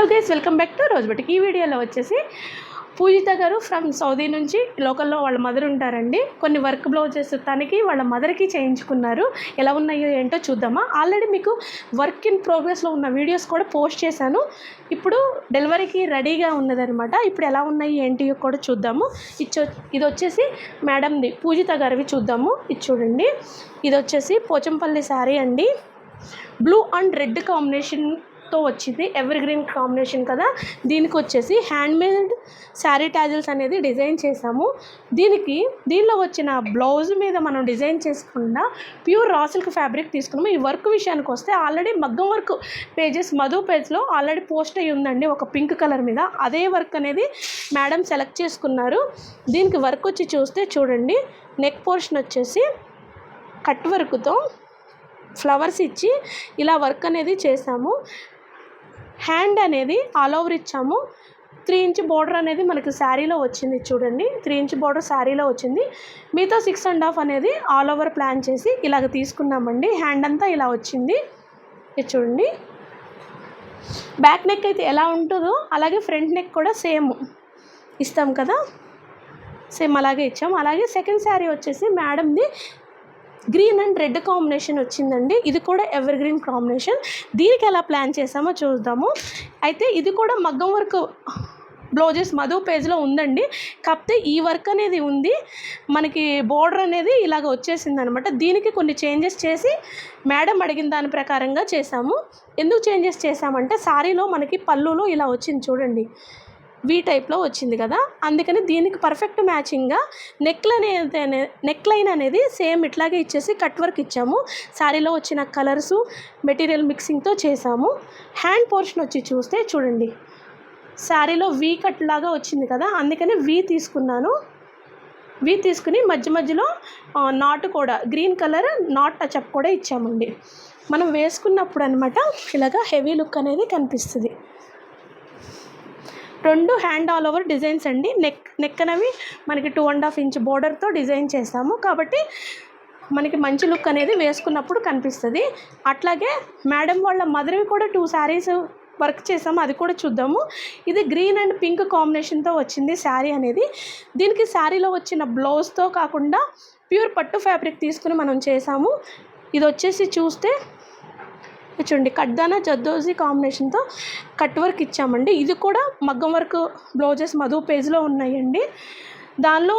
Hello guys, welcome back to rose boutique. ఈ వీడియోలో వచ్చేసి పూజిత గారు ఫ్రమ్ సౌదీ నుంచి లోకల్లో వాళ్ళ మదర్ ఉంటారండి. కొన్ని వర్క్ బ్లౌజెస్ తనకి వాళ్ళ మదర్కి చేయించుకున్నారు. ఎలా ఉన్నాయో ఏంటో చూద్దామా. ఆల్రెడీ మీకు వర్క్ ఇన్ ప్రోగ్రెస్లో ఉన్న వీడియోస్ కూడా పోస్ట్ చేశాను. ఇప్పుడు డెలివరీకి రెడీగా ఉన్నదనమాట. ఇప్పుడు ఎలా ఉన్నాయి ఏంటియో కూడా చూద్దాము. ఇది వచ్చేసి మేడంది, పూజిత గారివి చూద్దాము. ఇది చూడండి, ఇది వచ్చేసి పోచంపల్లి శారీ అండి. బ్లూ అండ్ రెడ్ కాంబినేషన్తో వచ్చింది. ఎవర్ గ్రీన్ కాంబినేషన్ కదా. దీనికి వచ్చేసి హ్యాండ్మేడ్ శారీ టాజిల్స్ అనేది డిజైన్ చేసాము. దీనిలో వచ్చిన బ్లౌజ్ మీద మనం డిజైన్ చేసుకుండా ప్యూర్ రా సిల్క్ ఫ్యాబ్రిక్ తీసుకున్నాము. ఈ వర్క్ విషయానికి వస్తే ఆల్రెడీ మగ్గం వర్క్ పేజెస్ మధు పేజ్లో ఆల్రెడీ పోస్ట్ అయ్యి ఉందండి, ఒక పింక్ కలర్ మీద. అదే వర్క్ అనేది మేడం సెలెక్ట్ చేసుకున్నారు. దీనికి వర్క్ వచ్చి చూస్తే చూడండి, నెక్ పోర్షన్ వచ్చేసి కట్ వర్క్తో ఫ్లవర్స్ ఇచ్చి ఇలా వర్క్ అనేది చేసాము. హ్యాండ్ అనేది ఆల్ ఓవర్ ఇచ్చాము. 3 ఇంచ్ బార్డర్ అనేది మనకి శారీలో వచ్చింది. చూడండి, 3 ఇంచ్ బార్డర్ శారీలో వచ్చింది. మీతో 6.5 అనేది ఆల్ ఓవర్ ప్లాన్ చేసి ఇలాగ తీసుకున్నామండి. హ్యాండ్ అంతా ఇలా వచ్చింది. ఇది చూడండి, బ్యాక్ నెక్ అయితే ఎలా ఉంటుందో అలాగే ఫ్రంట్ నెక్ కూడా సేమ్ ఇస్తాం కదా, సేమ్ అలాగే ఇచ్చాము. అలాగే సెకండ్ శారీ వచ్చేసి మేడంది గ్రీన్ అండ్ రెడ్ కాంబినేషన్ వచ్చిందండి. ఇది కూడా ఎవర్ గ్రీన్ కాంబినేషన్. దీనికి ఎలా ప్లాన్ చేసామో చూద్దాము. అయితే ఇది కూడా మగ్గం వర్క్ బ్లౌజెస్ మధు పేజ్లో ఉందండి. కాకపోతే ఈ వర్క్ అనేది ఉంది, మనకి బోర్డర్ అనేది ఇలాగ వచ్చేసింది అనమాట. దీనికి కొన్ని చేంజెస్ చేసి మేడం అడిగిన దాని ప్రకారంగా చేసాము. ఎందుకు చేంజెస్ చేసామంటే శారీలో మనకి పళ్ళులో ఇలా వచ్చింది చూడండి, వీ టైప్లో వచ్చింది కదా. అందుకని దీనికి పర్ఫెక్ట్ మ్యాచింగ్గా నెక్ లైన్ అనేది సేమ్ ఇట్లాగే ఇచ్చేసి కట్ వర్క్ ఇచ్చాము. శారీలో వచ్చిన కలర్సు మెటీరియల్ మిక్సింగ్తో చేసాము. హ్యాండ్ పోర్షన్ వచ్చి చూస్తే చూడండి, శారీలో వీ కట్ లాగా వచ్చింది కదా, అందుకని వీ తీసుకున్నాను. వీ తీసుకుని మధ్యలో నాట్ కూడా గ్రీన్ కలర్ నాట్ టచ్అప్ కూడా ఇచ్చామండి. మనం వేసుకున్నప్పుడు అనమాట ఇలాగా హెవీ లుక్ అనేది కనిపిస్తుంది. 2 హ్యాండ్ ఆల్ ఓవర్ డిజైన్స్ అండి. నెక్ అనేవి మనకి 2.5 ఇంచ్ బోర్డర్తో డిజైన్ చేస్తాము కాబట్టి మనకి మంచి లుక్ అనేది వేసుకున్నప్పుడు కనిపిస్తుంది. అట్లాగే మేడం వాళ్ళ మదర్వి కూడా 2 శారీస్ వర్క్ చేసాము, అది కూడా చూద్దాము. ఇది గ్రీన్ అండ్ పింక్ కాంబినేషన్తో వచ్చింది శారీ అనేది. దీనికి శారీలో వచ్చిన బ్లౌజ్తో కాకుండా ప్యూర్ పట్టు ఫ్యాబ్రిక్ తీసుకుని మనం చేసాము. ఇది వచ్చేసి చూస్తే చూడండి, కడ్దానా జద్దోజీ కాంబినేషన్తో కట్ వర్క్ ఇచ్చామండి. ఇది కూడా మగ్గం వర్క్ బ్లౌజెస్ మధు పేజ్లో ఉన్నాయండి. దానిలో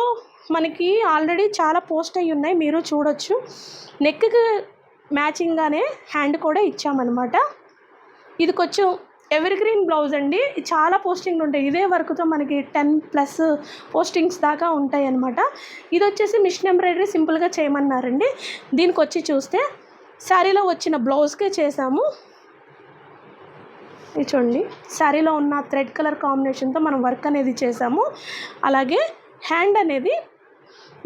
మనకి ఆల్రెడీ చాలా పోస్ట్ అయ్యి ఉన్నాయి, మీరు చూడొచ్చు. నెక్కి మ్యాచింగ్గానే హ్యాండ్ కూడా ఇచ్చామన్నమాట. ఇది కొంచెం ఎవర్ గ్రీన్ బ్లౌజ్ అండి. చాలా పోస్టింగ్లు ఉంటాయి ఇదే వర్క్తో, మనకి 10+ పోస్టింగ్స్ దాకా ఉంటాయి అన్నమాట. ఇది వచ్చేసి మిషన్ ఎంబ్రాయిడరీ సింపుల్గా చేయమన్నారండి. దీనికి వచ్చి చూస్తే శారీలో వచ్చిన బ్లౌజ్కే చేసాము. ఇది చూడండి, శారీలో ఉన్న థ్రెడ్ కలర్ కాంబినేషన్తో మనం వర్క్ అనేది చేసాము. అలాగే హ్యాండ్ అనేది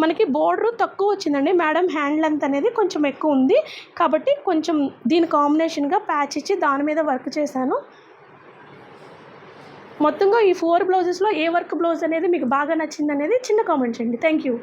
మనకి బోర్డర్ తక్కువ వచ్చిందండి. మేడం హ్యాండ్ లెంత్ అనేది కొంచెం ఎక్కువ ఉంది కాబట్టి కొంచెం దీని కాంబినేషన్గా ప్యాచ్ ఇచ్చి దాని మీద వర్క్ చేశాను. మొత్తంగా ఈ 4 బ్లౌజెస్లో ఏ వర్క్ బ్లౌజ్ అనేది మీకు బాగా నచ్చింది అనేది చిన్న కామెంట్ చేయండి. Thank you.